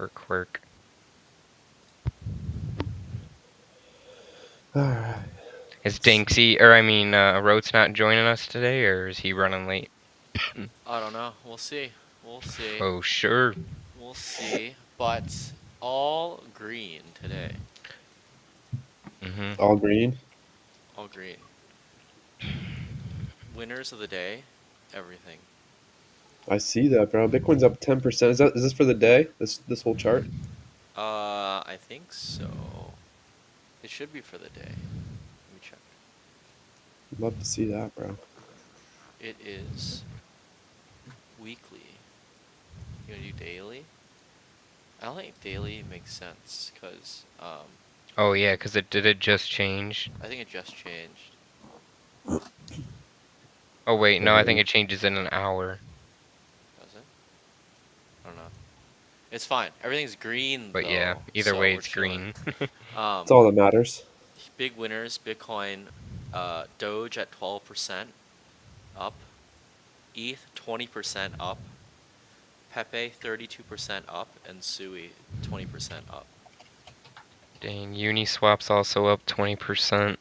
Quirk. Alright. Is Roat's not joining us today, or is he running late? I don't know. We'll see. We'll see. Oh, sure. We'll see. But all green today. Mm-hmm. All green. All green. Winners of the day. Everything. I see that, bro. Bitcoin's up 10%. Is this for the day? This whole chart? I think so. It should be for the day. Let me check. Love to see that, bro. It is weekly. You wanna do daily? I don't think daily makes sense because Oh yeah, cause it just change? I think it just changed. Oh wait, no, I think it changes in an hour. Does it? I don't know. It's fine. Everything's green But yeah, though, either so way, we're it's chilling. green. That's all that matters. Big winners: Bitcoin, Doge at 12% up, ETH 20% up, Pepe 32% up, and Sui 20% up. Dang, Uniswap's also up 20%.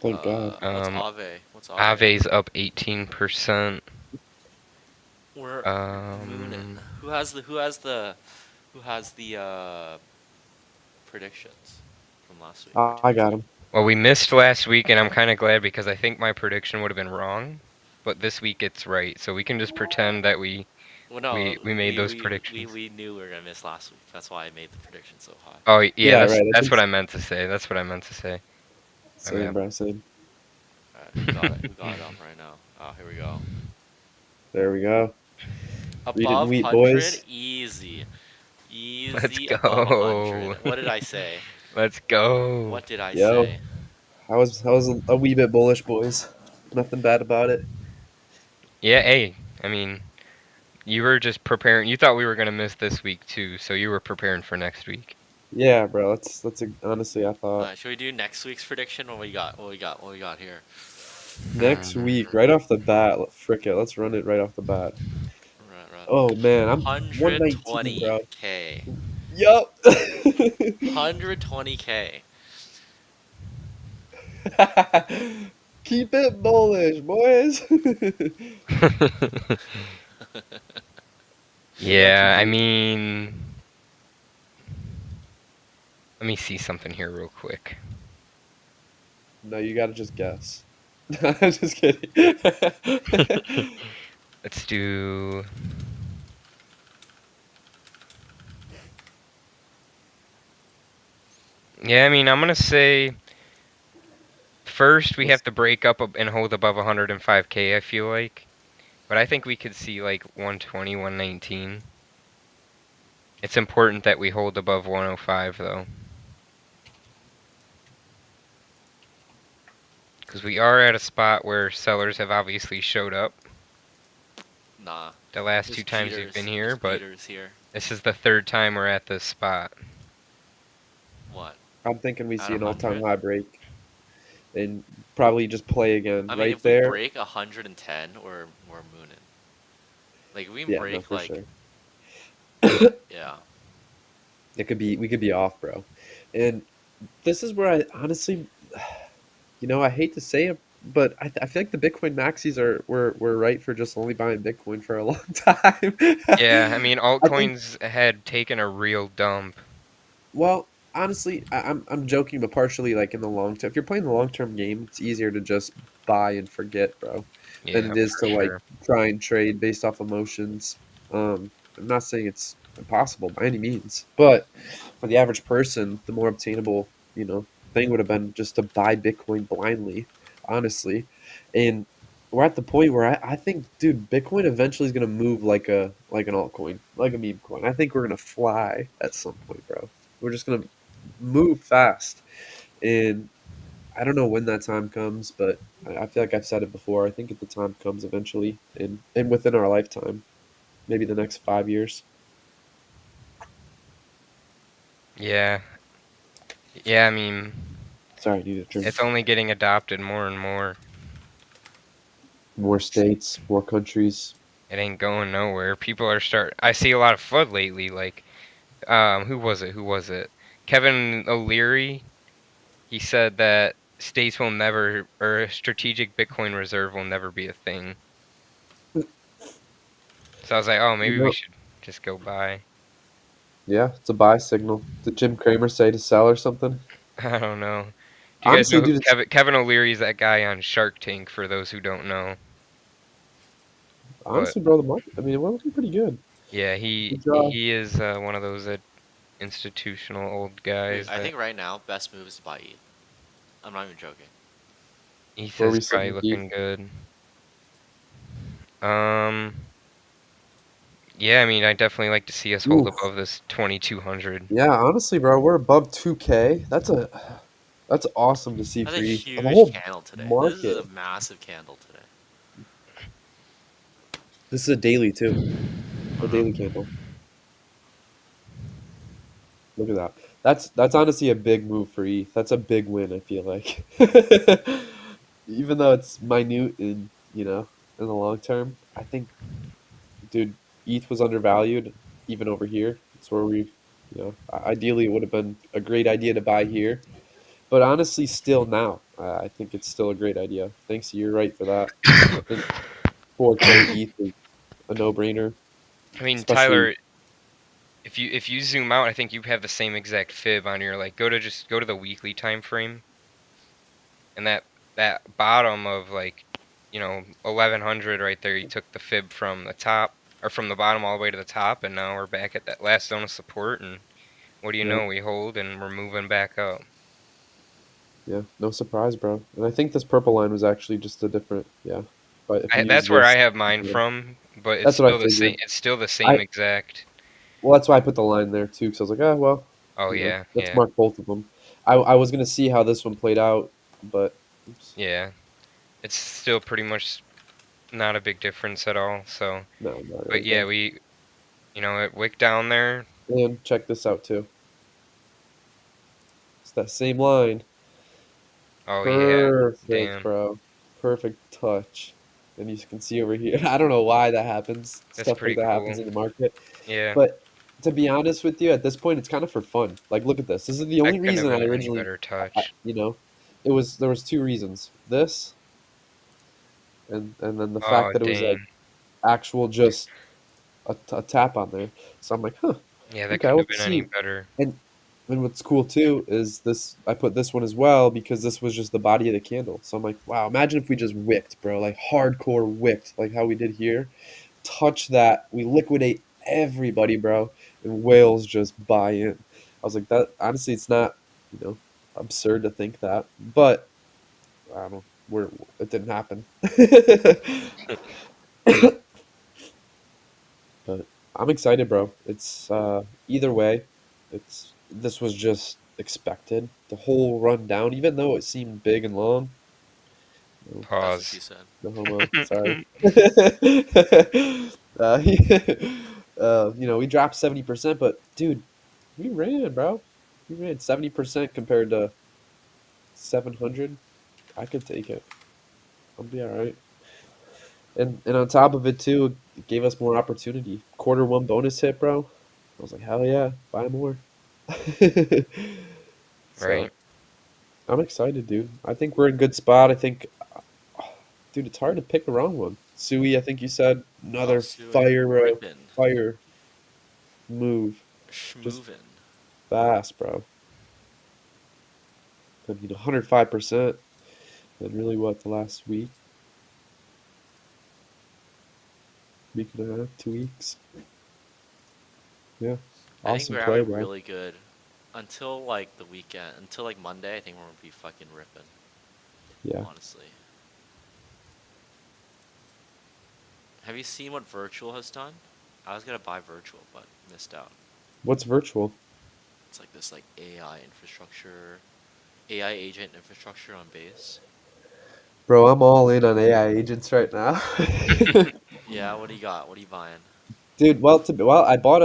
Thank God. What's Aave? What's Aave? Aave's up 18%. We're moonin'. Um, Who has the predictions from last week or 2 I weeks got ago? him. well, we missed last week, and I'm kind of glad because I think my prediction would have been wrong. But this week it's right, so we can just pretend that we Well, no, made those we predictions. knew we were gonna miss last week. That's why I made the prediction so high. Oh yeah, Yeah, that's right. that's what I meant to say. That's what I meant to say. My Same, bad. bro. Same. All right, we got it. We got it up right now. Oh, here we go. There we go. Read it and Above weep, 100, boys. easy. Let's Easy above go. 100. What did I say? Let's go. What did I Yo, say? I was a wee bit bullish, boys. Nothing bad about it. Yeah, hey, I mean, you were just preparing. You thought we were gonna miss this week too, so you were preparing for next week. Yeah, bro. Honestly, I thought Should we do next week's prediction? What we got? What we got? What we got here? next week, right off the bat, frick it, let's run it right off the bat. Right, right. Oh man, I'm 119, bro. 120k. Yup. 120k. Keep it bullish, boys. What about you, Yeah, I dude? mean, let me see something here real quick. No, you gotta just guess. I'm just kidding. Let's do. Yeah, I mean, I'm gonna say first we have to break up and hold above 105k. I feel like, but I think we could see like 120, 119. It's important that we hold above 105 though, because we are at a spot where sellers have obviously showed up Nah. the last There's 2 times we've been cheaters. here, There's but cheaters here. this is the third time we're at this spot. What? I'm thinking we At see an all-time 100? high break and probably just play again I mean, right if we there. break 110, we're mooning. Like, if we can Yeah, no, break, for like, sure. yeah. We could be off, bro. And this is where I honestly, I hate to say it, but I feel like the Bitcoin maxis were right for just only buying Bitcoin for a long time. Yeah, I mean, I think. altcoins had taken a real dump. Well, honestly, I'm joking, but partially like in the long term. If you're playing the long term game, it's easier to just buy and forget, bro, than Yeah, it is for to like sure. try and trade based off emotions. I'm not saying it's impossible by any means, but for the average person, the more obtainable, thing would have been just to buy Bitcoin blindly, honestly. And we're at the point where I think, dude, Bitcoin eventually is gonna move like an altcoin, like a meme coin. I think we're gonna fly at some point, bro. We're just gonna move fast, and I don't know when that time comes, but I feel like I've said it before. I think if the time comes eventually, and within our lifetime, maybe the next 5 years. Yeah, yeah, I mean, Sorry, I need a drink. it's only getting adopted more and more. More states, more countries. It ain't going nowhere. People are I see a lot of FUD lately, like Who was it? Who was it? Kevin O'Leary. He said that states will never, or a strategic Bitcoin reserve will never be a thing. So I was like, oh, You maybe we know, should just go buy. yeah, it's a buy signal. Did Jim Cramer say to sell or something? I don't know. Do you guys Honestly, know who dude, it's Kevin O'Leary is? That guy on Shark Tank. For those who don't know, but honestly, bro, the market. I mean, we're looking pretty good. yeah, he Good job. he is one of those institutional old Dude, guys I that think right now best move is to buy ETH. I'm not even joking. he Where are says we probably sitting, Keith? looking good. Um, yeah, I mean, I definitely like to see us hold Oof. above this 2200. Yeah, honestly, bro, we're above 2K. That's awesome to see That's a for ETH. The huge whole candle today. This is market. a massive candle today. This is a daily too. I A know. daily candle. Look at that. That's honestly a big move for ETH. That's a big win, I feel like. Even though it's minute in the long term, I think, dude, ETH was undervalued even over here. It's where ideally it would have been a great idea to buy here. But honestly, still now, I think it's still a great idea. Thanks, you're right for that. I think 4K ETH is a no-brainer, I mean, especially. Tyler, if you zoom out, I think you have the same exact fib on your like go to the weekly time frame, and that bottom of like 1100 right there, you took the fib from the top or from the bottom all the way to the top, and now we're back at that last zone of support, and what do you Yeah, know, we hold and we're moving back up. yeah, no surprise, bro. And I think this purple line was actually just a different, yeah. But if we use That's where I this, have mine from, but it's that's what I still the same. figured. It's still the I same exact. Well, that's why I put the line there too, because I was like, oh well, Oh yeah, let's yeah, mark both of them. I was gonna see how this one played out, but oops, yeah. It's still pretty much not a big difference at all. So, no, not but really, yeah, bro. we it wick down there. And check this out too. It's that same line. Oh yeah, Perfect, damn, bro. Perfect touch. And you can see over here. I don't know why that happens. that's Stuff like pretty that happens cool. in the market. Yeah, But to be honest with you, at this point, it's kind of for fun. Like, look at this. This is the that only couldn't have reason I been any originally, better touch. there was two reasons. This and then the Oh fact that it was like dang, actual just a tap on there. So I'm like, huh, yeah, that okay, couldn't have let's been any see. better. And and what's cool too is this. I put this one as well because this was just the body of the candle. So I'm like, wow, imagine if we just wicked, bro, like hardcore wicked, like how we did here. Touch that, we liquidate everybody, bro, and whales just buy in. I was like, that honestly, it's not you know absurd to think that, but I don't know. It didn't happen. But I'm excited, bro. It's either way, it's this was just expected. The whole run down, even though it seemed big and long. No, That's what she Pause. said. no homo. Sorry. uh, we dropped 70%, but dude, we ran, bro. We ran 70% compared to 700. I could take it. I'll be all right. And on top of it too, it gave us more opportunity. Quarter one bonus hit, bro. I was like, hell yeah, buy more. Right. So I'm excited, dude. I think we're in a good spot. I think, dude, it's hard to pick a wrong one. Sui, I think you said Oh, another Sui, fire, bro. ripping, Fire move, just schmovin'. fast, bro. I mean, 105%. And really, what the last week and a half, 2 weeks? Yeah, I think awesome we're play, having bro. really good until like the weekend, until like Monday. I think we're gonna be fucking ripping. Yeah. Honestly, have you seen what Virtual has done? I was gonna buy Virtual, but missed out. What's virtual, It's like this like AI infrastructure, AI agent infrastructure on base. bro? I'm all in on AI agents right now. Yeah, what do you got? What are you buying? Dude, I bought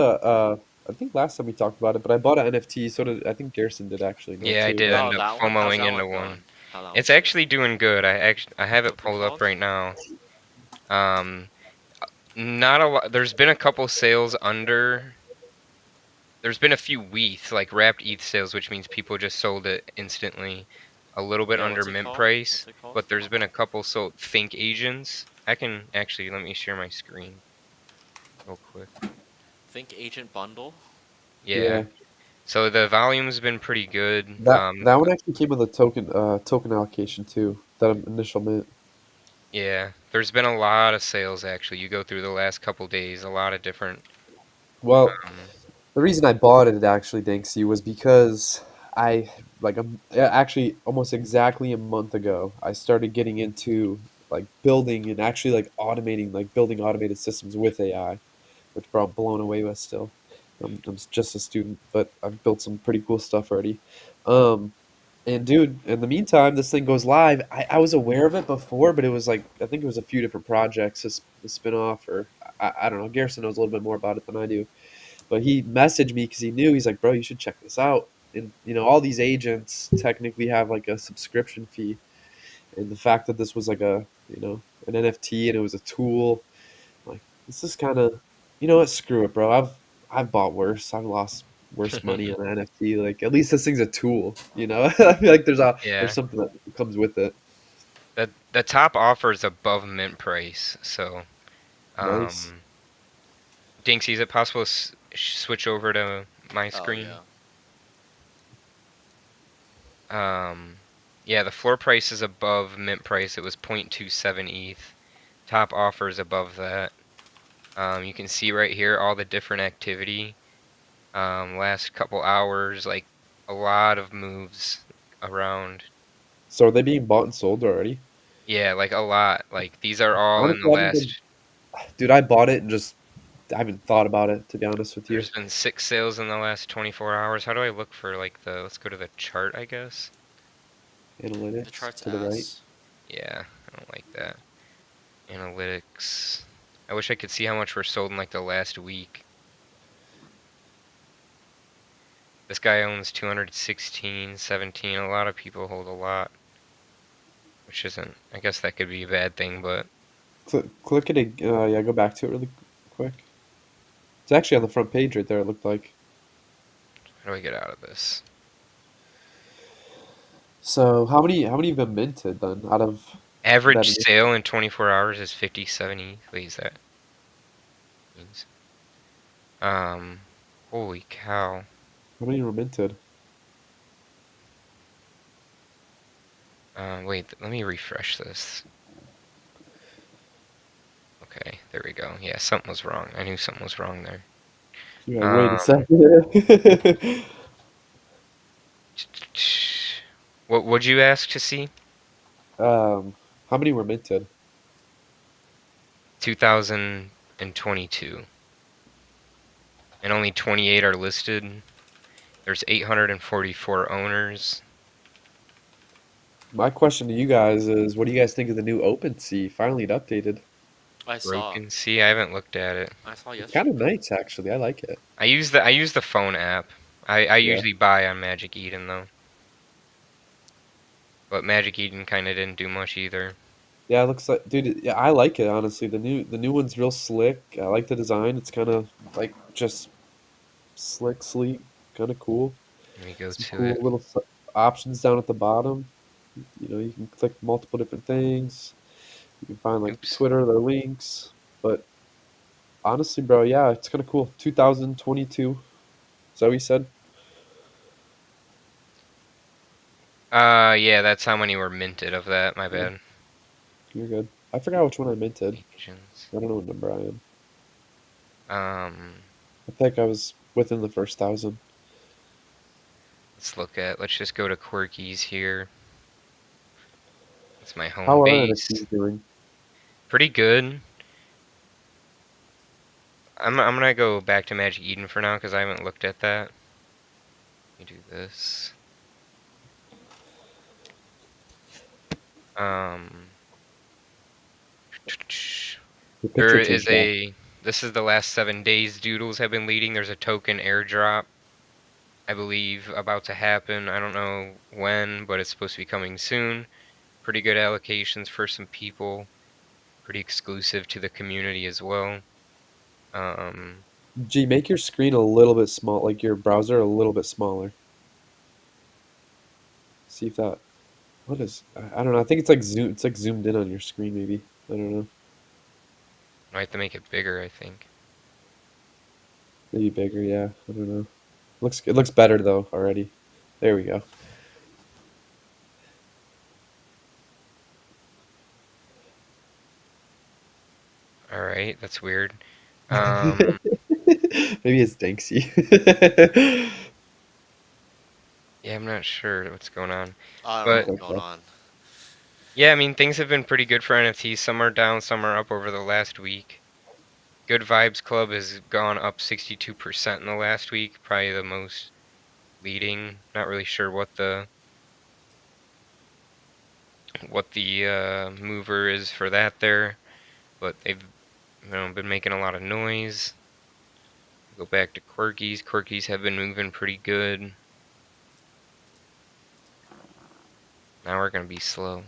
I think last time we talked about it, but I bought an NFT. So did I think Garrison did actually know Yeah, I too. did end Oh, up that one? How's FOMOing that into one going? one. How that It's one's doing? actually doing good. I have it What's it pulled up called? right now. Um, not a lot. There's been a couple sales under. There's been a few WETH, like wrapped ETH sales, which means people just sold it instantly, a little bit Yeah, under what's it mint called? price. What's it called? But there's been a couple sold Think agents. I can actually let me share my screen real quick. Think Agent Bundle? Yeah. Yeah, So the volume's been pretty good. that one actually came with a token allocation too. That initial mint. Yeah, there's been a lot of sales actually. You go through the last couple days, a lot of different. Well, Um, the reason I bought it actually, Danksy, was because I yeah, actually almost exactly a month ago I started getting into like building and actually like automating like building automated systems with AI, which bro I'm blown away with still. I'm just a student, but I've built some pretty cool stuff already. Um, and dude, in the meantime, this thing goes live. I was aware of it before, but it was like I think it was a few different projects, a spin-off, or I don't know. Garrison knows a little bit more about it than I do, but he messaged me because he knew. He's like, bro, you should check this out. And all these agents technically have like a subscription fee, and the fact that this was like a an NFT and it was a tool, like this is kind of what, screw it, bro. I've bought worse. I've lost worse money on an NFT. Like at least this thing's a tool. I feel like there's yeah, something that comes with it. the top offer is above mint price. So, Nice. um, Dinksy, is it possible to switch over to my Oh, screen? yeah. Um, yeah, the floor price is above mint price. It was 0.27 ETH. Top offer is above that. You can see right here all the different activity. Last couple hours, like a lot of moves around. So are they being bought and sold already? Yeah, like a lot. Like these are all in the Honestly, I haven't been. last. Dude, I bought it and just I haven't thought about it, to be honest with you. There's been 6 sales in the last 24 hours. How do I look for like the? Let's go to the chart, I guess. The Analytics chart's to the right. ass. Yeah, I don't like that. Analytics. I wish I could see how much were sold in like the last week. This guy owns 216, 17. A lot of people hold a lot, which isn't. I guess that could be a bad thing, but Click it. Yeah, go back to it really quick. It's actually on the front page right there. It looked like. how do I get out of this? So how many have been minted then out of that Average initial? sale in 24 hours is 5070. Wait, is that means? Um, holy cow. How many were minted? Wait, let me refresh this. Okay, there we go. Yeah, something was wrong. I knew something was wrong there. You're like, wait a Um, second. what would you ask to see? How many were minted? 2022, and only 28 are listed. There's 844 owners. My question to you guys is, what do you guys think of the new OpenSea? Finally, it updated. I saw. Broken Sea. I haven't looked at it. I saw It's kind of yesterday. nice, actually. I like it. I use the phone app. I Yeah. usually buy on Magic Eden though, but Magic Eden kind of didn't do much either. Yeah, it looks like, dude. Yeah, I like it honestly. The new one's real slick. I like the design. It's kind of like just slick, sleek, kind of cool. Let me go Some to cool it. little options down at the bottom. You can click multiple different things. You can find like Oops. Twitter, their links. But honestly, bro, yeah, it's kind of cool. 2022. Is that what you said? Yeah, that's how many were minted of that. My Yeah, bad. you're good. I forgot which one I minted. Agents. I don't know what number I am. Um, I think I was within the first 1,000. let's just go to Quirkies here. It's my home How are base. NFTs doing? Pretty good. I'm gonna go back to Magic Eden for now because I haven't looked at that. Let me do this. Um, The there picture is changed back. a. This is the last 7 days. Doodles have been leading. There's a token airdrop, I believe, about to happen. I don't know when, but it's supposed to be coming soon. Pretty good allocations for some people. Pretty exclusive to the community as well. Um, G, make your screen a little bit small, like your browser a little bit smaller. See if that. What is? I don't know. I think it's like zoom. It's like zoomed in on your screen, maybe. I don't know. I have to make it bigger, I think. Maybe bigger. Yeah. I don't know. Looks. It looks better though already. There we go. All right, that's weird. Maybe Um, it's Danksy. yeah, I'm not sure what's going on, I don't know but It's what's going okay. on. yeah, I mean things have been pretty good for NFTs. Some are down, some are up over the last week. Good Vibes Club has gone up 62% in the last week, probably the most leading. Not really sure what the mover is for that there, but they've been making a lot of noise. Go back to Quirkies. Quirkies have been moving pretty good. Now we're gonna be slow.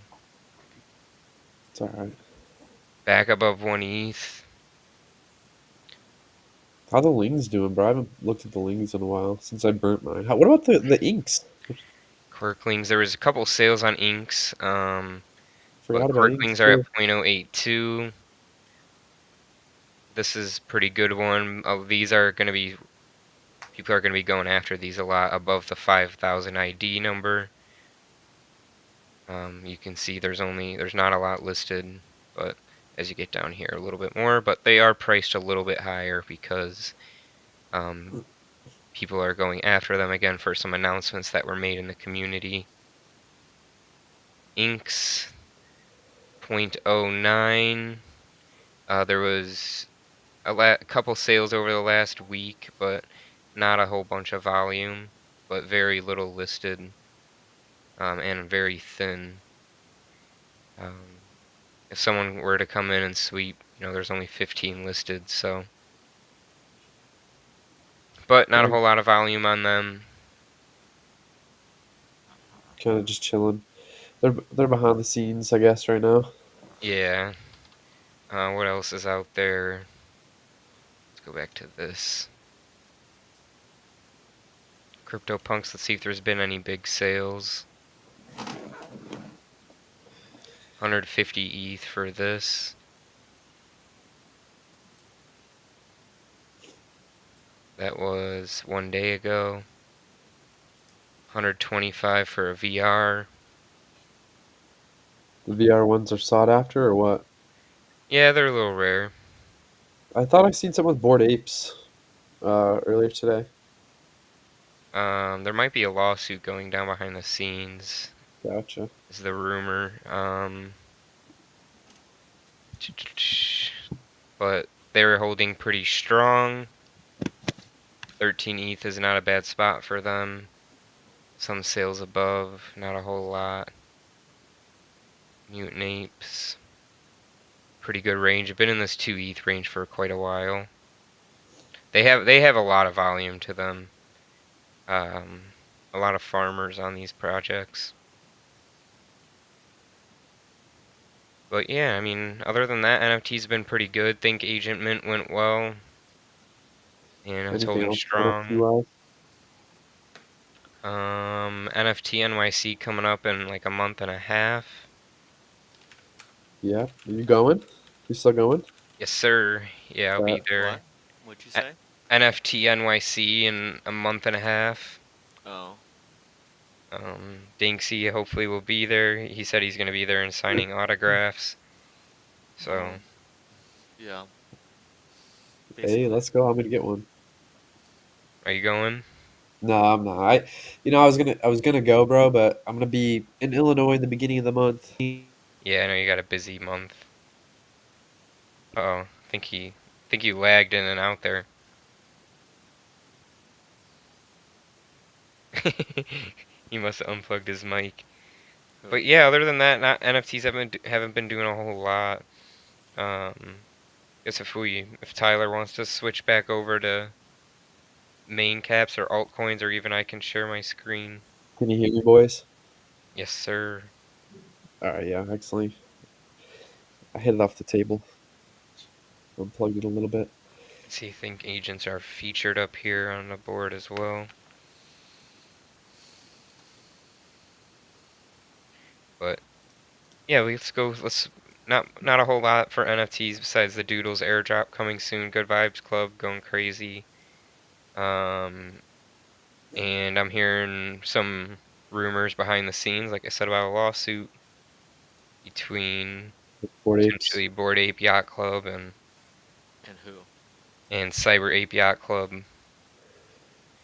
It's all right. Back above 1 ETH. How the lings doing, bro? I haven't looked at the lings in a while since I burnt mine. What about the inks? Quirklings. There was a couple sales on inks. But Forgot about inks Quirklings are at too. 0.082. This is pretty good one. These are gonna be people are gonna be going after these a lot above the 5,000 ID number. You can see there's not a lot listed, but as you get down here a little bit more, but they are priced a little bit higher because um, people are going after them again for some announcements that were made in the community. Inks 0.09. There was couple sales over the last week, but not a whole bunch of volume, but very little listed, and very thin. Um, if someone were to come in and sweep, there's only 15 listed, so, but not a They're whole lot of volume on them. kind of just chilling. They're behind the scenes, I guess, right now. Yeah. What else is out there? Let's go back to this. CryptoPunks, let's see if there's been any big sales. 150 ETH for this. That was 1 day ago. 125 for a VR. The VR ones are sought after, or what? Yeah, they're a little rare. I thought I seen some with Bored Apes earlier today. There might be a lawsuit going down behind the scenes, Gotcha. is the rumor. But they were holding pretty strong. 13 ETH is not a bad spot for them. Some sales above, not a whole lot. Mutant Apes, pretty good range. Been in this 2 ETH range for quite a while. They have a lot of volume to them. A lot of farmers on these projects. But yeah, I mean, other than that, NFT's been pretty good. Think Agent Mint went well, and it's Anything holding else NFT strong. wise? NFT NYC coming up in like a month and a half. Yeah. Are you going? You still going? Yes, sir. Yeah, I'll be That What? there. What'd you A- say? NFT NYC in a month and a half. Oh. Dinksy hopefully will be there. He said he's gonna be there and signing autographs. So, Well, yeah. hey, Basically. let's go. I'm gonna get one. are you going? No, I'm not. I was gonna go, bro, but I'm gonna be in Illinois in the beginning of the month. Yeah, I know you got a busy month. Uh-oh, think you lagged in and out there. He must have unplugged his mic. But Who? yeah, other than that, not NFTs haven't been doing a whole lot. Guess if Tyler wants to switch back over to main caps or altcoins, or even I can share my screen. Can you hear me, boys? Yes, sir. All right, yeah, excellent. I hit it off the table. Unplugged it a little bit. See, I think agents are featured up here on the board as well. But yeah, let's go. Let's not a whole lot for NFTs besides the Doodles airdrop coming soon. Good Vibes Club going crazy. Um, and I'm hearing some rumors behind the scenes, like I said, about a lawsuit between Bored Apes. potentially Bored Ape Yacht Club And who? and Cyber Ape Yacht Club.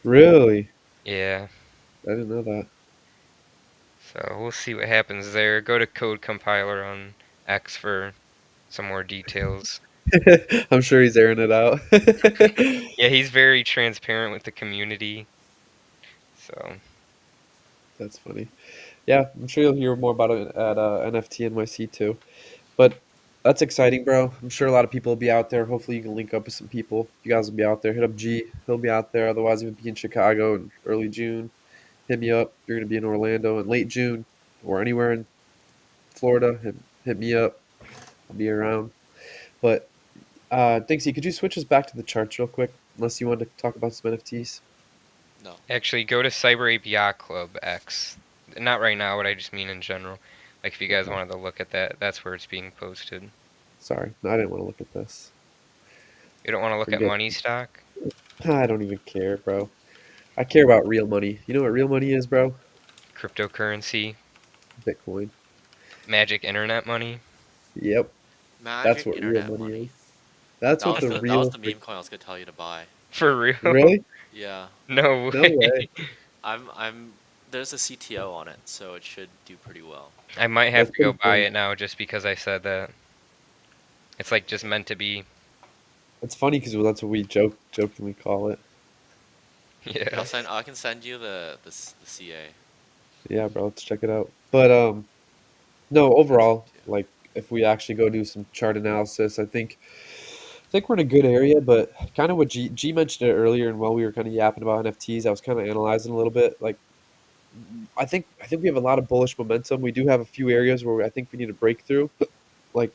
Really? Yeah, I didn't know that. so we'll see what happens there. Go to Code Compiler on X for some more details. I'm sure he's airing it out. Yeah, he's very transparent with the community. So, That's funny. Yeah, I'm sure you'll hear more about it at NFT NYC too. But that's exciting, bro. I'm sure a lot of people will be out there. Hopefully, you can link up with some people. You guys will be out there. Hit up G. He'll be out there. Otherwise, he'll be in Chicago in early June. Hit me up. If you're going to be in Orlando in late June or anywhere in Florida, hit me up. I'll be around. But Dinksy, could you switch us back to the charts real quick? Unless you wanted to talk about some NFTs. No. actually, go to Cyber Ape Yacht Club X. Not right now, but I just mean in general. Like, if you guys Okay. wanted to look at that, that's where it's being posted. Sorry. No, I didn't want to look at this. You don't want to look at Forget. money stock, I don't even care, bro. I care about real money. You know what real money is, bro? cryptocurrency, Bitcoin. magic internet money. Yep. That's Magic what real internet money money. is. That's That what was the the real meme coin I was gonna tell you to buy. For real? really? Yeah. No No way. way. I'm there's a CTO on it, so it should do pretty well. I might have That's to go pretty buy funny. it now just because I said that. It's like just meant to be. It's funny because that's what we jokingly call it. Yeah, Yeah. I can send you the CA. Yeah, bro. Let's check it out. But no. Overall, CTO. like if we actually go do some chart analysis, I think we're in a good area. But kind of what G mentioned it earlier, and while we were kind of yapping about NFTs, I was kind of analyzing a little bit. Like I think we have a lot of bullish momentum. We do have a few areas where I think we need a breakthrough. Like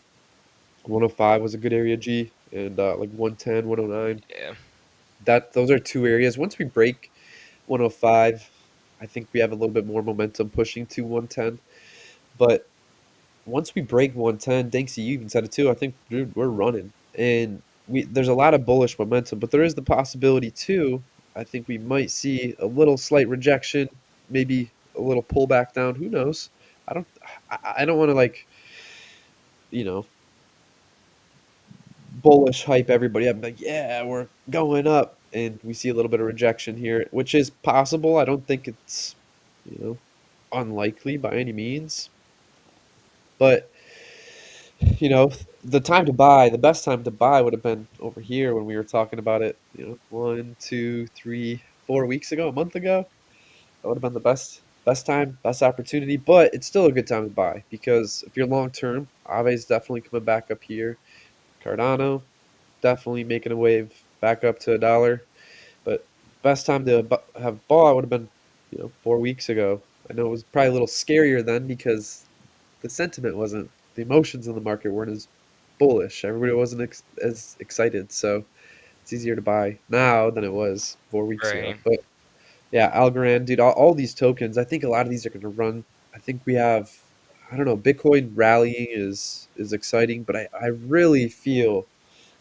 105 was a good area, G, and like 110, 109. Yeah. That those are two areas. Once we break 105, I think we have a little bit more momentum pushing to 110. But once we break 110, Danksy, you even said it too. I think dude, we're running, and there's a lot of bullish momentum, but there is the possibility too. I think we might see a little slight rejection, maybe a little pullback down. Who knows? I don't. I don't want to like you know bullish hype everybody up. Like, yeah, we're going up, and we see a little bit of rejection here, which is possible. I don't think it's you know unlikely by any means, but the time to buy, the best time to buy would have been over here when we were talking about it. 1, 2, 3, 4 weeks ago, a month ago. That would have been the best time, best opportunity. But it's still a good time to buy because if you're long term, Ave's definitely coming back up here. Cardano definitely making a wave back up to $1. But best time to have bought would have been 4 weeks ago. I know it was probably a little scarier then because the sentiment wasn't, the emotions in the market weren't as bullish. Everybody wasn't as excited, so it's easier to buy now than it was 4 weeks ago. Right. But yeah, Algorand, dude, all these tokens, I think a lot of these are going to run. I think we have, I don't know, Bitcoin rallying is exciting, but I really feel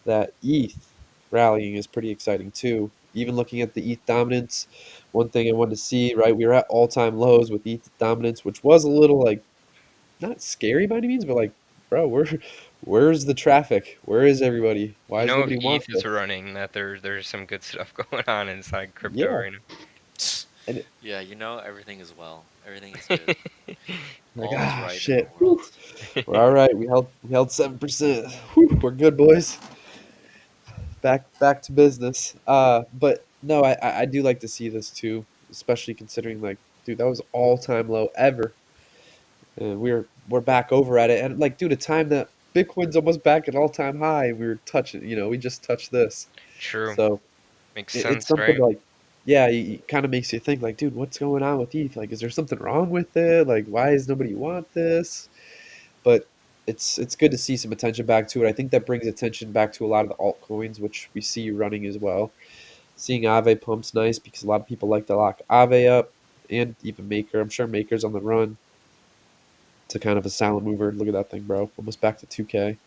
that ETH rallying is pretty exciting too. Even looking at the ETH dominance, one thing I wanted to see, right? We were at all time lows with ETH dominance, which was a little like not scary by any means, but like, bro, where's the traffic? Where is everybody? Why You does know, if nobody want ETH is this? running, that there's some good stuff going on inside crypto Yeah, right and Yeah, everything is well. Everything is now. good. like All is right in the shit, whew, world. we're all right. We held 7%. We're good, boys. Back to business. But no, I do like to see this too, especially considering like, dude, that was all time low ever, and we're back over at it, and like, dude, a time that Bitcoin's almost back at all time high, and we were touching, we just touched this, True. so Makes it's sense, something right? like, yeah, it kind of makes you think like, dude, what's going on with ETH? Like, is there something wrong with it? Like, why does nobody want this? But it's good to see some attention back to it. I think that brings attention back to a lot of the altcoins, which we see running as well. Seeing Aave pump's nice because a lot of people like to lock Aave up and even Maker. I'm sure Maker's on the run to kind of a silent mover. Look at that thing, bro. Almost back to 2K.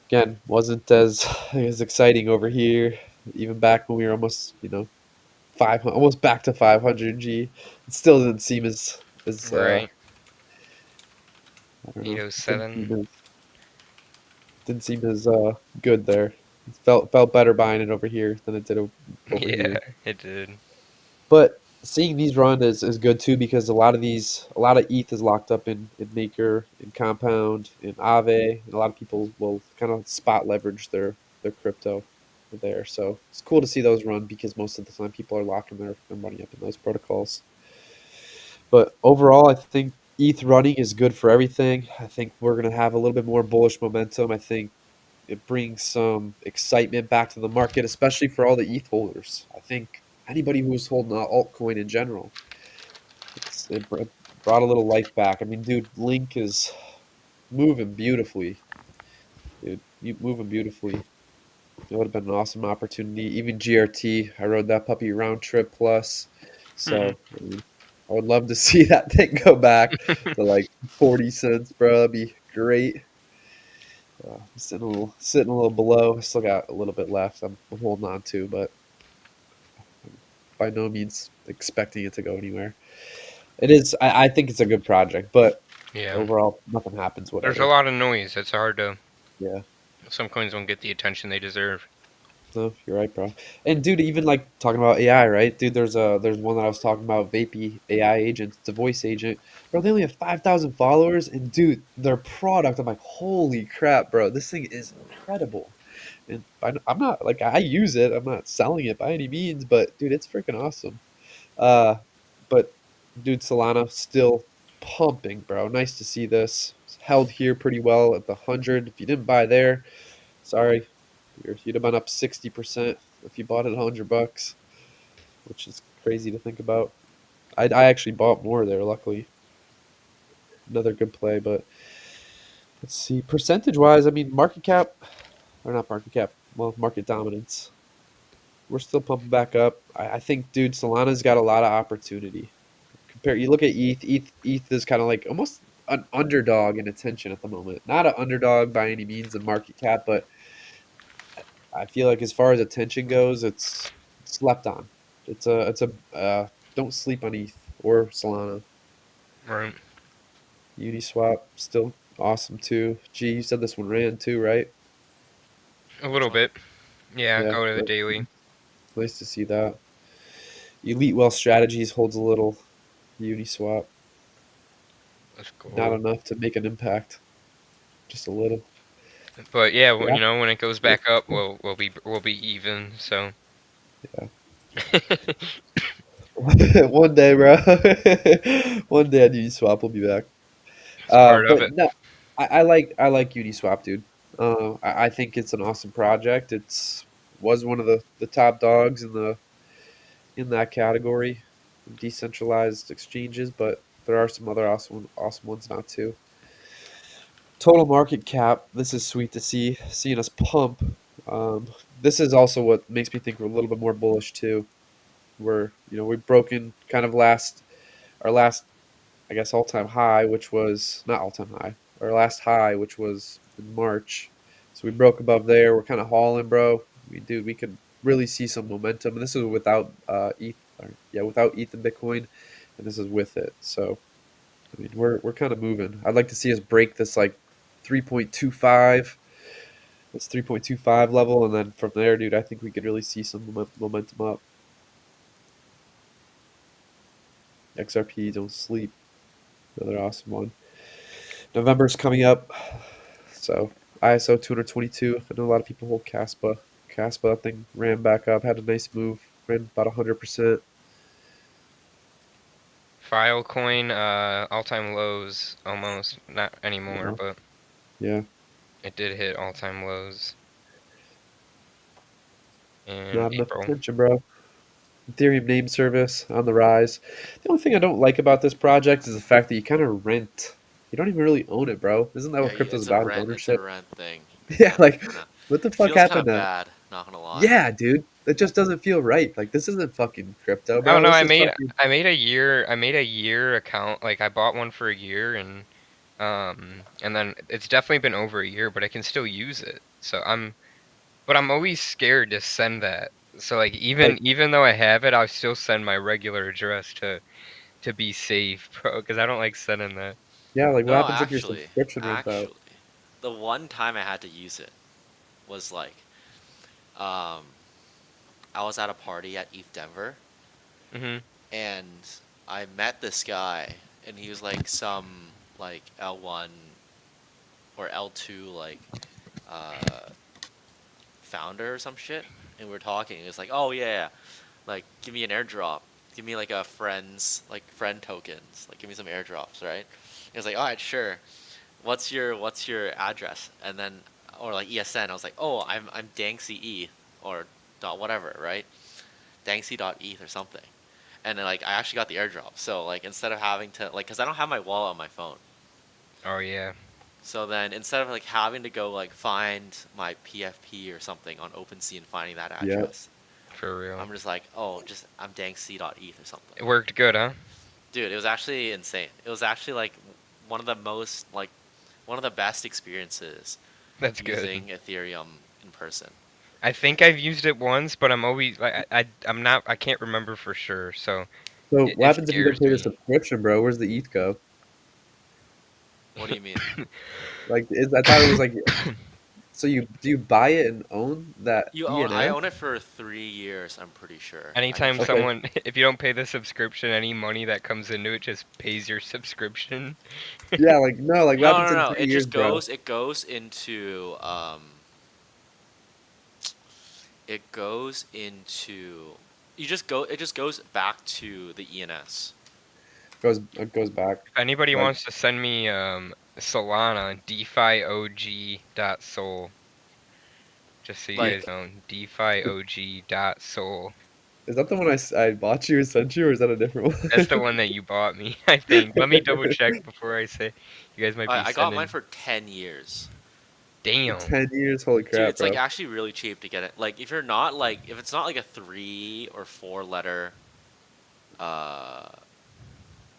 Again, wasn't as as exciting over here. Even back when we were almost, 500, almost back to 500 G. It still didn't seem as Right. I don't know. Didn't 807. seem as good there. It felt better buying it over here than it did over Yeah, here. it did. But seeing these run is good too because a lot of ETH is locked up in Maker, in Compound, in Aave, and a lot of people will kind of spot leverage their crypto there. So it's cool to see those run because most of the time people are locking their money up in those protocols. But overall, I think ETH running is good for everything. I think we're gonna have a little bit more bullish momentum. I think it brings some excitement back to the market, especially for all the ETH holders. I think anybody who's holding an altcoin in general, it brought a little life back. I mean, dude, Link is moving beautifully, dude. You moving beautifully. It would have been an awesome opportunity. Even GRT, I rode that puppy round trip plus. Mhm. So I mean, I would love to see that thing go back to like 40 cents, bro. That'd be great. Sitting a little below. Still got a little bit left. I'm holding on to, but I'm by no means expecting it to go anywhere. It is. I think it's a good project, but Yeah. overall, nothing happens. There's a Whatever. lot of noise. It's hard to. Yeah. Some coins don't get the attention they deserve. No, you're right, bro. And dude, even like talking about AI, right? Dude, there's one that I was talking about, Vapey AI agent. It's a voice agent. Bro, they only have 5,000 followers, and dude, their product. I'm like, holy crap, bro! This thing is incredible. And I'm not like I use it. I'm not selling it by any means, but dude, it's freaking awesome. Uh, but dude, Solana still pumping, bro. Nice to see this. It's held here pretty well at the 100. If you didn't buy there, sorry, you'd have been up 60% if you bought it $100, which is crazy to think about. I actually bought more there, luckily. Another good play, but let's see. Percentage wise, I mean, market cap, or not market cap, well, market dominance. We're still pumping back up. I think, dude, Solana's got a lot of opportunity. Compare, you look at ETH is kind of like almost an underdog in attention at the moment. Not an underdog by any means in market cap, but I feel like as far as attention goes, it's slept on. Don't sleep on ETH or Solana. Right. Uniswap still awesome too. Gee, you said this one ran too, right? A Which little one? bit. Yeah, Yeah, go to the right. daily. Nice to see that. Elite Wealth Strategies holds a little Uniswap. Let's Not go. enough to make an impact, just a little. But yeah, Yeah. when it goes back up, we'll be even. So Yeah. it's One day, bro. One day Uniswap will be back. part of But it. no, I like Uniswap, dude. I think it's an awesome project. Was one of the top dogs in that category, decentralized exchanges. But there are some other awesome ones now too. Total market cap. This is sweet to see, seeing us pump. This is also what makes me think we're a little bit more bullish too. We've broken kind of our last, I guess, all time high, which was not all time high, our last high, which was in March. So we broke above there. We're kind of hauling, bro. We could really see some momentum. And this is without ETH, without ETH and Bitcoin, and this is with it. So I mean, we're kind of moving. I'd like to see us break this like 3.25. This 3.25 level, and then from there, dude, I think we could really see some momentum up. XRP, don't sleep. Another awesome one. November's coming up, so ISO 222. I know a lot of people hold Caspa. Caspa, I think, ran back up, had a nice move, ran about 100%. Filecoin, all-time lows almost. Not anymore, Wow. but Yeah, it did hit all-time lows in not enough April. attention, bro. Ethereum name service on the rise. The only thing I don't like about this project is the fact that you kind of rent. You don't even really own it, bro. Isn't that Yeah, what crypto's it's a about? Is rent. It's a ownership? rent thing. Yeah, That's like kind of what the fuck feels kind happened of to? bad. Not gonna lie. Yeah, dude, that just doesn't feel right. Like this isn't fucking crypto, Oh bro. no, This is fucking I made a year account. Like I bought one for a year and then it's definitely been over a year, but I can still use it. But I'm always scared to send that. So like like even though I have it, I'll still send my regular address to be safe, bro, because I don't like sending that. yeah, like what No, happens if your subscription runs out? actually, the one time I had to use it was like, um, I was at a party at ETH Denver, Mhm. and I met this guy, and he was like some like L1 or L2 like uh founder or some shit, and we were talking. It was like, oh yeah, like give me an airdrop, give me like a friend tokens, like give me some airdrops, right? He was like, all right, sure. What's your address? And then or like ESN. I was like, oh, I'm Danksy E or dot whatever, right? Danksy.eth or something. And then like I actually got the airdrop. So like instead of having to like, cause I don't have my wallet on my phone. Oh yeah, So then instead of like having to go like find my PFP or something on OpenSea and finding that Yeah. address, for real. I'm just like, oh, just I'm danksy.eth or something. It worked good, huh? Dude, it was actually insane. It was actually like one of the most like one of the best experiences That's good. using Ethereum in person. I think I've used it once, but I'm always like I'm not I can't remember for sure, so So it, what it happens if you don't scares pay the me. subscription, bro? Where's the ETH go? What do you mean? Like, I thought it was like, so you do you buy it and own that I ENS? own it for 3 years, I'm pretty sure. I can Anytime check. Okay, someone, if you don't pay the subscription, any money that comes into it just pays your subscription. yeah, like no, like what No, happens no, in no. 3 years, bro? It goes into it goes into it just goes back to the ENS. It goes back. If anybody Like, wants to send me Solana, DeFiOG.Sol, just so you guys Like know, DeFiOG.Sol. is that the one I bought you or sent you, or is that a different That's the one? one that you bought me, I think. Let me double check before I say you guys might be I got mine sending. for 10 years. For Damn. 10 years, holy Dude, crap, it's like bro. actually really cheap to get it. Like if it's not like a 3 or 4 letter uh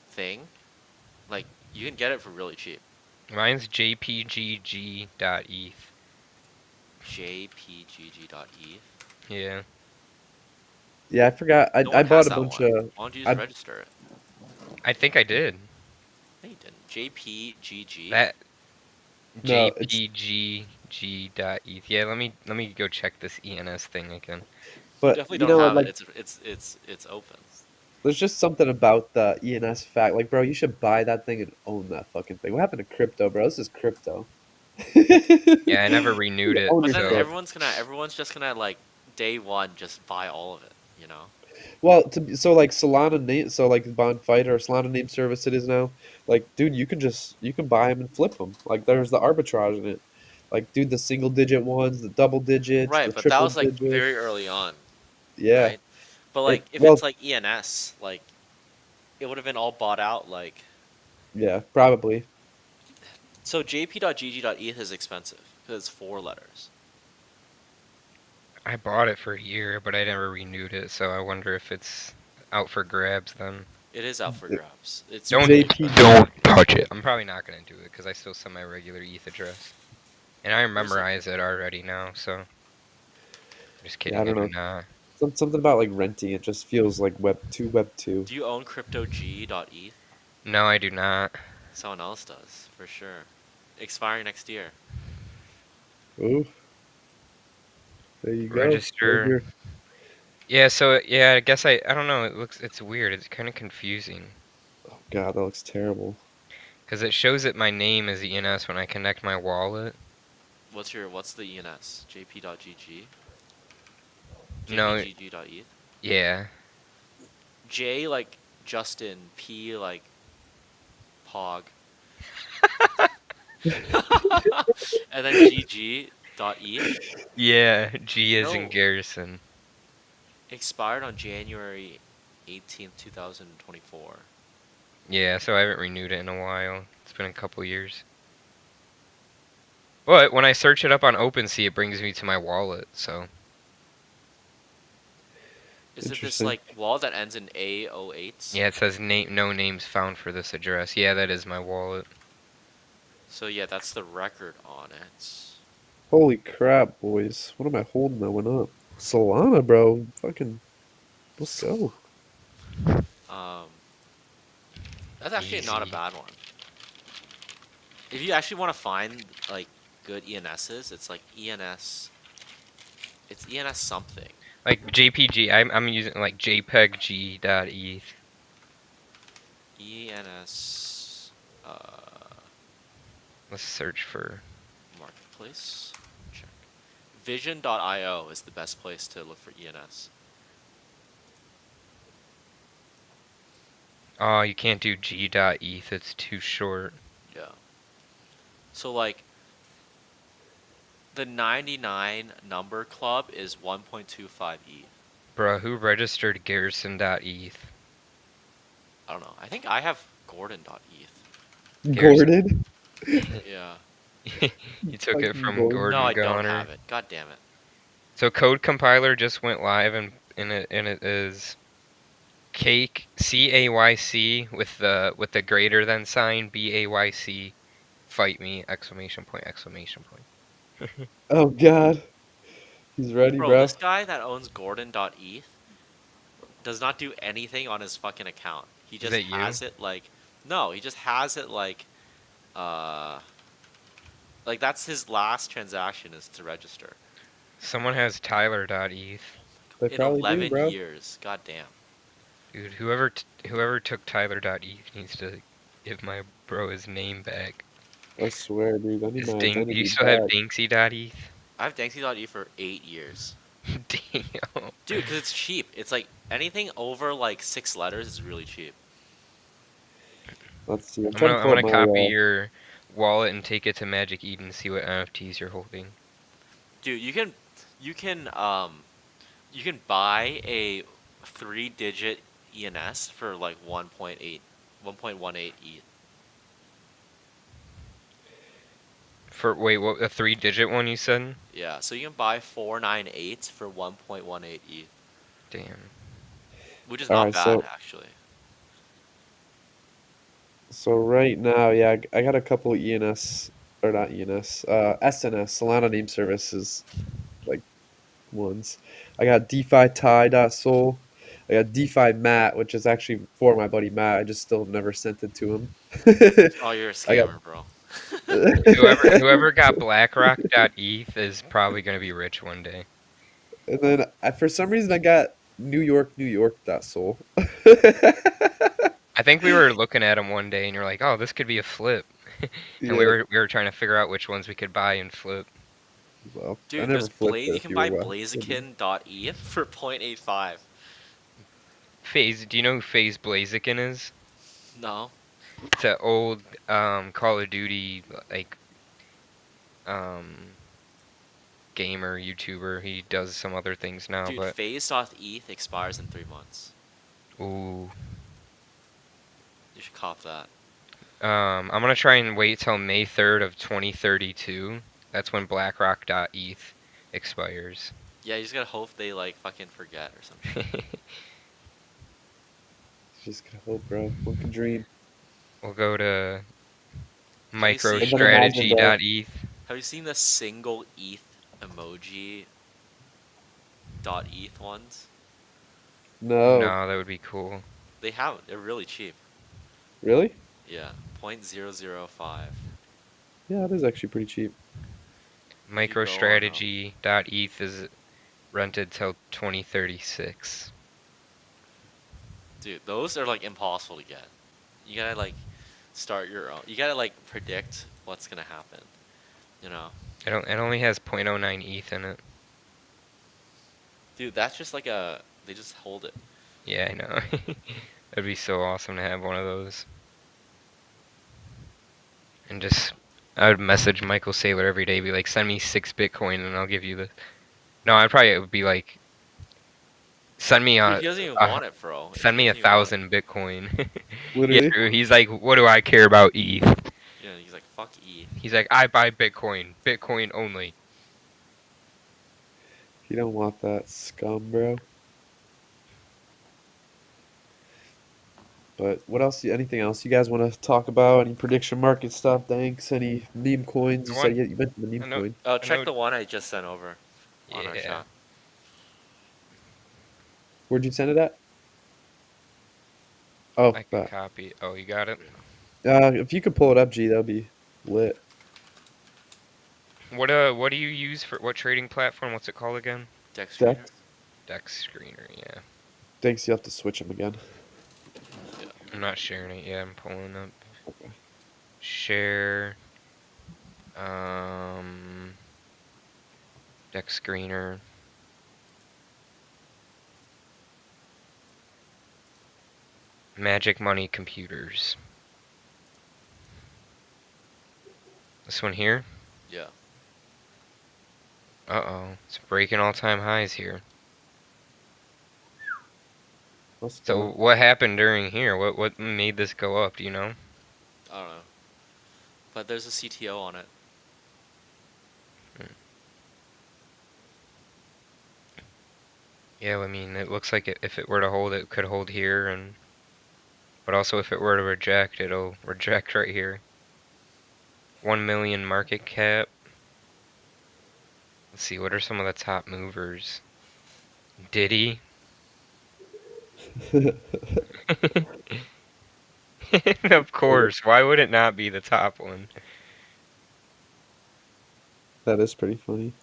thing, like you can get it for really cheap. Mine's JPGG.eth. jpgg.eth. Yeah. Yeah, I forgot. I No I one bought has a that bunch one. of. Why don't you just I register it? I think I did. No, you didn't. jpgg. That no, it's JPGG.eth. Yeah, let me go check this ENS thing again. You but definitely don't have it. like It's open. there's just something about the ENS fact. Like, bro, you should buy that thing and own that fucking thing. What happened to crypto, bro? This is crypto. Yeah, I never renewed You it, own But your then so shit. everyone's just gonna like day one just buy all of it, you know? Well, so like Solana name, so like Bond Fighter or Solana name service it is now. Like, dude, you can buy them and flip them. Like, there's the arbitrage in it. Like, dude, the single digit ones, the double digits, Right, the but that triple was like very digits. early on, Yeah, right? But it like if well, it's like ENS, like it would have been all bought out like yeah, probably. so jp.gg.eth is expensive because it's 4 letters. I bought it for a year, but I never renewed it, so I wonder if it's out for grabs then. It is out for grabs. It's Don't really JP, expensive. don't touch it. I'm probably not gonna do it because I still send my regular ETH address, and I Where's it? memorize it already now. So just yeah, I kidding, I don't do know. not. Something about like renting it just feels like Web 2. Do you own cryptog.eth? No, I do not. Someone else does, for sure. Expiring next year. Ooh, there you go. There's Register. your. Yeah, so yeah, I guess I don't know. It's weird. It's kind of confusing Oh God, that looks terrible. because it shows that my name is ENS when I connect my wallet. What's the ENS? jp.gg? No, jpgg.eth? yeah, J like Justin, P like Pog. And then gg.eth. yeah. G You is in know, Garrison. expired on January 18th, 2024. Yeah, so I haven't renewed it in a while. It's been a couple years. But when I search it up on OpenSea, it brings me to my wallet. So Is it this Interesting. like wall that ends in A08? yeah, it says no names found for this address. Yeah, that is my wallet. So yeah, that's the record on it. Holy crap, boys. What am I holding that went up? Solana, bro. Fucking, let's go. Um, that's actually not a Easy. bad one. If you actually want to find like good ENSs, it's like ENS. It's ENS something. Like JPG, I'm using like JPEG-G.eth. ENS Let's search for. marketplace. Check. Vision.io is the best place to look for ENS. Oh, you can't do G.eth. It's too short. Yeah. So like the 99 number club is 1.25 ETH. Bruh, who registered Garrison.eth? I don't know. I think I have Gordon.eth. Garrison. Gordon? Yeah. You took it Fucking from Gordon. No, Gordon I don't Goner. have it. God damn it. So code compiler just went live and it is cake CAYC with the greater than sign BAYC fight me exclamation point exclamation point. Oh, God. He's ready, Bro, bro. this guy that owns Gordon.eth does not do anything on his fucking account. He Is just that you? has it like no, he just has it uh like that's his last transaction is to register. Someone has Tyler.eth. They In probably do, 11 bro. years. God damn. Dude, whoever took Tyler.eth needs to give my bro his name back. I swear, dude. I need Is my Dink? Do you identity still have back. Dinksy.eth? I have Danksy.eth for 8 years. Damn. Dude, cuz it's cheap. It's like anything over like 6 letters is really cheap. Let's see. I'm I'm trying gonna to I'm pull up gonna my. copy your wallet and take it to Magic Eden and see what NFTs you're holding. Dude, you can you can buy a 3-digit ENS for like 1.18 ETH. For wait, what, a 3-digit one you said? Yeah, so you can buy 498 for 1.18 ETH, Damn. which is All not right, bad so actually. right now, yeah, I got a couple ENS or not ENS, SNS, Solana Name Services, like ones. I got DeFi Tie.Sol. I got DeFi Matt, which is actually for my buddy Matt. I just still have never sent it to him. Oh, you're a I got scammer, bro. Whoever got BlackRock.eth is probably gonna be rich one day. and then for some reason I got New York.Sol. I think we were looking at them one day and you're like, oh, this could be a flip. And we Yeah, were trying to figure out which ones we could buy and flip. well, I Dude, never there's flipped it You if can you were buy watching. Blaziken.eth for 0.85. FaZe, do you know who FaZe Blaziken is? No. It's an old Call of Duty like um gamer YouTuber. He does some other things now, Dude, but phase.eth expires in 3 months. ooh. You should cop that. I'm gonna try and wait till May 3rd of 2032. That's when BlackRock.eth expires. Yeah, you just gotta hope they like fucking forget or some shit. Just gotta hope, bro. One can dream. We'll go to Have you But seen then imagine, bro. have you seen the single ETH emoji .eth ones? No. No, that would be cool. They have they're really cheap. Really? Yeah, 0.005. Yeah, it is actually pretty cheap. If you go on MicroStrategy.eth is rented till 2036. dude, those are like impossible to get. You gotta like start your own. You gotta like predict what's gonna happen. You know, It only has 0.09 ETH in it. dude, that's just like a they just hold it. Yeah, I know. That'd be so awesome to have one of those. And just, I would message Michael Saylor every day, be like, send me 6 Bitcoin and I'll give you the. No, I'd probably, it would be like Send me Dude, he doesn't even want it, bro. send He me doesn't even want it. 1,000 Bitcoin. Yeah, Literally. he's like, what do I care about ETH? Yeah, he's like, fuck E. He's like, I buy Bitcoin, Bitcoin only. You don't want that scum, bro. But what else? Anything else you guys want to talk about? Any prediction market stuff? Thanks. Any meme coins? I You said want, you mentioned the meme I know, coin. Oh, I check know. the one I just sent over on our Yeah, chat. Where'd you send it at? Oh, I could that. copy. Oh, you got it. If you could pull it up, G, that'd be lit. What do you use for what trading platform? What's it called again? Dex screener? Dex. Dex Screener. Yeah, Thanks. You have to switch them again. Yeah. I'm not sharing it. Yeah, I'm pulling up. Share. Um, Dex Screener. Magic Money Computers. This one here. Yeah. Uh-oh, it's breaking all-time highs here. Let's So go. what happened during here? What made this go up? Do you know? I don't know. But there's a CTO on it. Yeah, I mean, it looks like if it were to hold, it could hold here, and but also if it were to reject, it'll reject right here. 1 million market cap. Let's see, what are some of the top movers? Diddy. Of course, why would it not be the top one? That is pretty funny.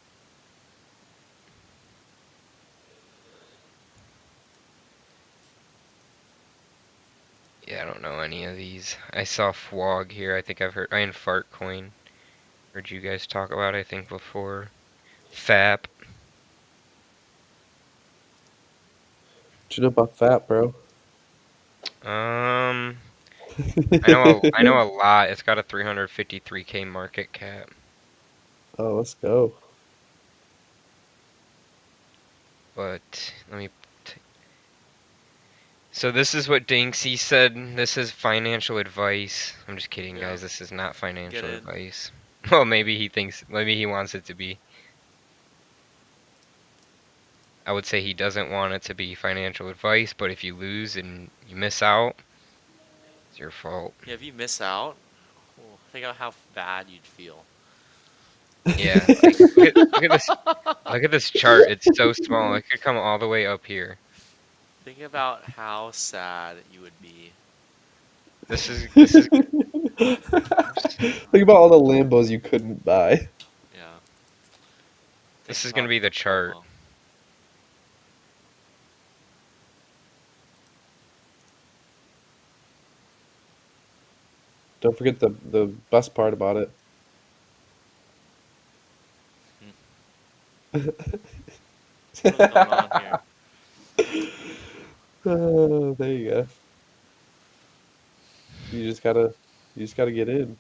Yeah, I don't know any of these. I saw Fwog here. I think I've heard. And Fartcoin. Heard you guys talk about, I think, before. FAP. Do you know about Fat, bro? Um, I know a lot. It's got a 353K market cap. Oh, let's go. But let me. So this is what Dinksy said. This is financial advice. I'm just kidding, Yeah. guys. This is not Get financial in. advice. Well, maybe he wants it to be. I would say he doesn't want it to be financial advice, but if you lose and you miss out, it's your fault. Yeah, if you miss out, think about how bad you'd feel. Yeah, like look at this chart. It's so small. It could come all the way up here. Think about how sad you would be. This is oops. Think about all the Lambos you couldn't buy. Yeah. Think This is gonna about be the the chart. FOMO. Don't forget the best part about it. What's really going on here? Oh, there you go. You just gotta get in.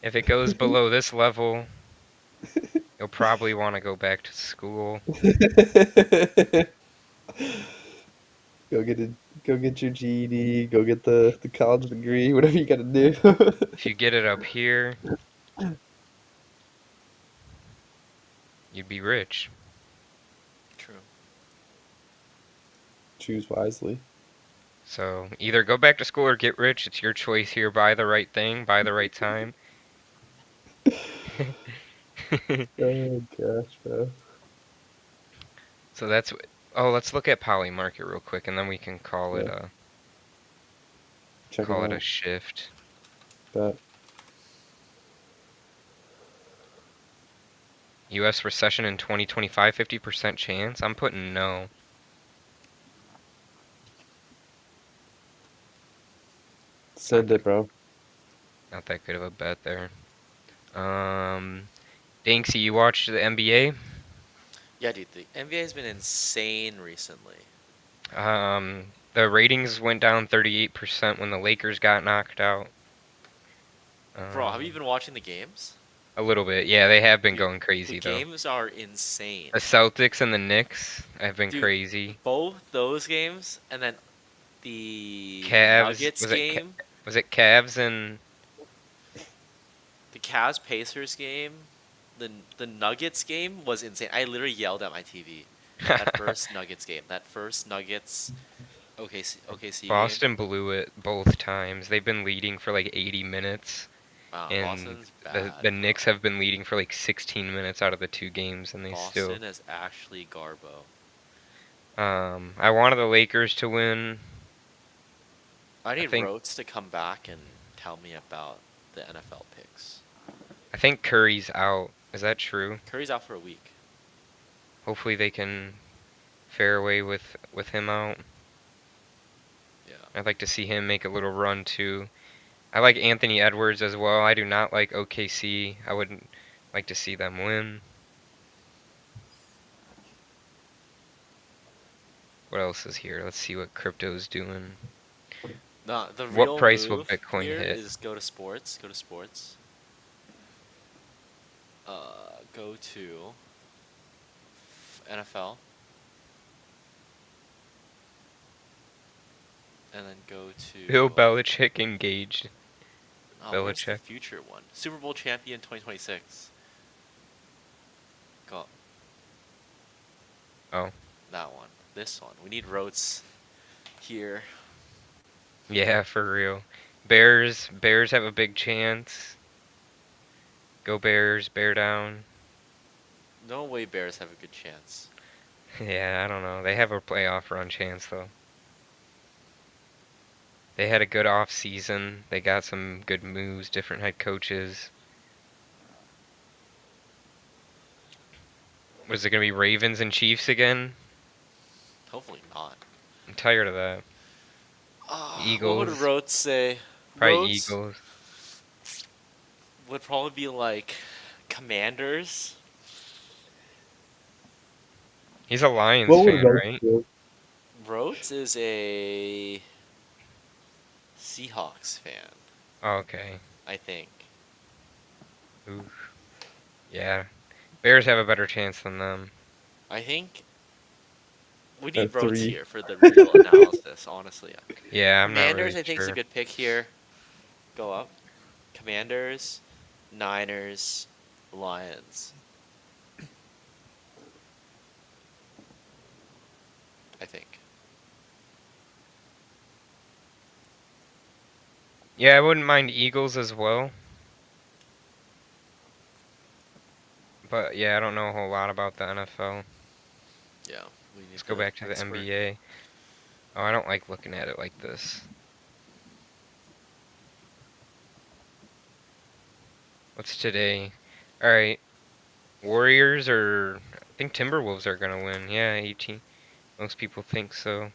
If it goes below this level, you'll probably want to go back to school. Go get it. Go get your GED. Go get the college degree. Whatever you gotta do. If you get it up here, you'd be rich. True. Choose wisely. So either go back to school or get rich. It's your choice here. Buy the right thing, buy the right time. Oh gosh, bro. So that's. Oh, let's look at Poly Market real quick, and then we can Yeah, check it call it a out. shift. Bet. U.S. recession in 2025, 50% chance. I'm putting no. Not Send that, it, bro. not that good of a bet there. Dinksy, you watched the NBA? Yeah, dude, the NBA has been insane recently. The ratings went down 38% when the Lakers got knocked out. Bro, have Um, you been watching the games? A little bit. Yeah, they have been Dude, going the crazy though. games are insane. The Celtics and the Knicks have been Dude, crazy. both those games and then the Cavs Nuggets game, was it Cavs and the Cavs Pacers game, the Nuggets game was insane. I literally yelled at my TV. That first Nuggets game, that first Nuggets OKC game. Boston blew it both times. They've been leading for like 80 minutes, and Boston's the bad, the bro. Knicks have been leading for like 16 minutes out of the two games, and they still. Boston is actually Garbo. I wanted the Lakers to win. I I need think Rhodes to come back and tell me about the NFL picks. I think Curry's out. Is that true? Curry's out for a week. Hopefully they can fare away with him out. Yeah. I'd like to see him make a little run too. I like Anthony Edwards as well. I do not like OKC. I wouldn't like to see them win. What else is here? Let's see what crypto's doing. No, the What real price will move Bitcoin here hit? is go to sports. Go to sports. Go to NFL, and then go Bill to Belichick engaged. where's the Belichick. future one? Super Bowl champion 2026. Go Oh, that one. This one. We need Rhodes here. yeah, for real. Bears have a big chance. Go Bears, bear down. No way Bears have a good chance. Yeah, I don't know. They have a playoff run chance though. They had a good off season. They got some good moves, different head coaches. Was it gonna be Ravens and Chiefs again? Hopefully not. I'm tired of that. What would Eagles, Rhodes say? probably Rhodes Eagles. would probably be like Commanders. He's a Lions What would fan, Rhodes right? do? Rhodes is a Seahawks fan, Oh, okay. I think. Oof. Yeah. Bears have a better chance than them. I think we At need Rhodes 3. here for the real analysis, honestly. Yeah, I'm not Commanders, really I think, is a sure. good pick here. Go up. Commanders, Niners, Lions. I think. Yeah, I wouldn't mind Eagles as well. But yeah, I don't know a whole lot about the NFL. Yeah, we need Let's go the back to the expert. NBA. Oh, I don't like looking at it like this. What's today? Alright. Warriors or I think Timberwolves are gonna win. Yeah, 18. Most people think so.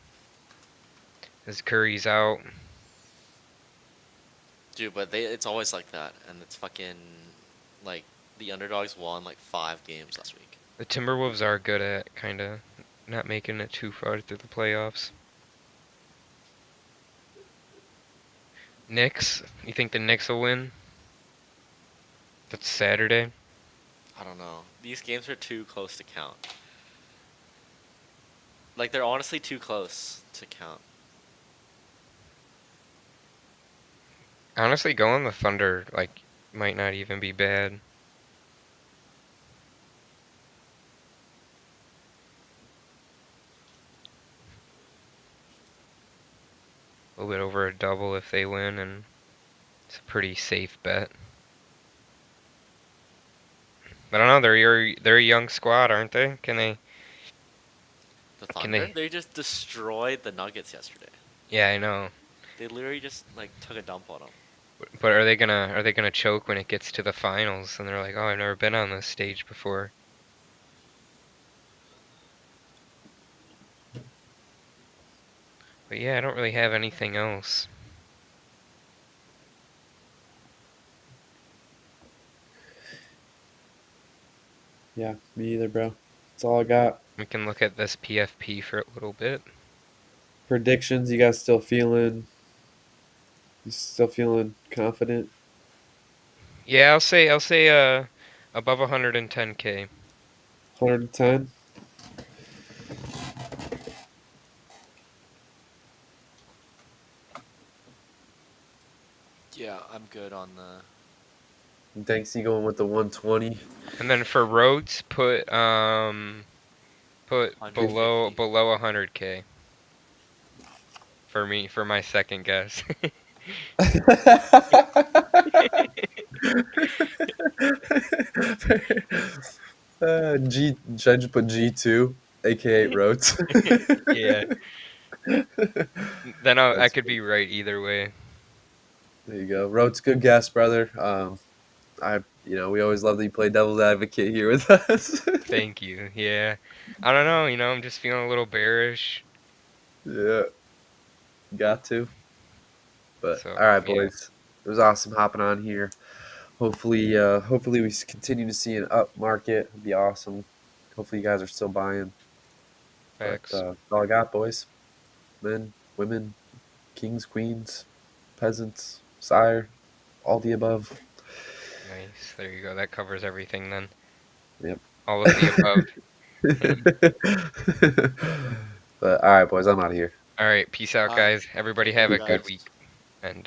As Curry's out. Dude, but it's always like that, and it's fucking like the underdogs won like 5 games last week. The Timberwolves are good at kinda not making it too far through the playoffs. Knicks? You think the Knicks will win? That's Saturday. I don't know. These games are too close to count. Like they're honestly too close to count. Honestly, going the Thunder like might not even be bad. A little bit over a double if they win, and it's a pretty safe bet. I don't know. They're a young squad, aren't they? The Can Thunder, they? they just destroyed the Nuggets yesterday. Yeah, I know. They literally just like took a dump on them. But are they gonna choke when it gets to the finals? And they're like, oh, I've never been on this stage before. But yeah, I don't really have anything else. Yeah, me either, bro. That's all I got. We can look at this PFP for a little bit. Predictions, you guys still feeling? You still feeling confident? Yeah, I'll say Above 110K. 110. Yeah, I'm good on the. Thanks, you going with the 120. And then for roads, put below 150. 100K for me for my second guess. Should I just put G2, aka roads? Yeah. Then I That's could be right either way. There you go. Road's good guess, brother. We always love that you play devil's advocate here with us. Thank you. Yeah. I don't know, I'm just feeling a little bearish. Yeah, got to. But So, all right, yeah. boys, it was awesome hopping on here. Hopefully we continue to see an up market. It'd be awesome. Hopefully you guys are still buying. But Facts. that's all I got, boys. Men, women, kings, queens, peasants, sire, all the above. Nice. There you go. That covers everything then. Yep. All of the above. But all right, boys, I'm out of here. All right. Peace out, All right. guys. Everybody have Later, a good guys. Peace. week. And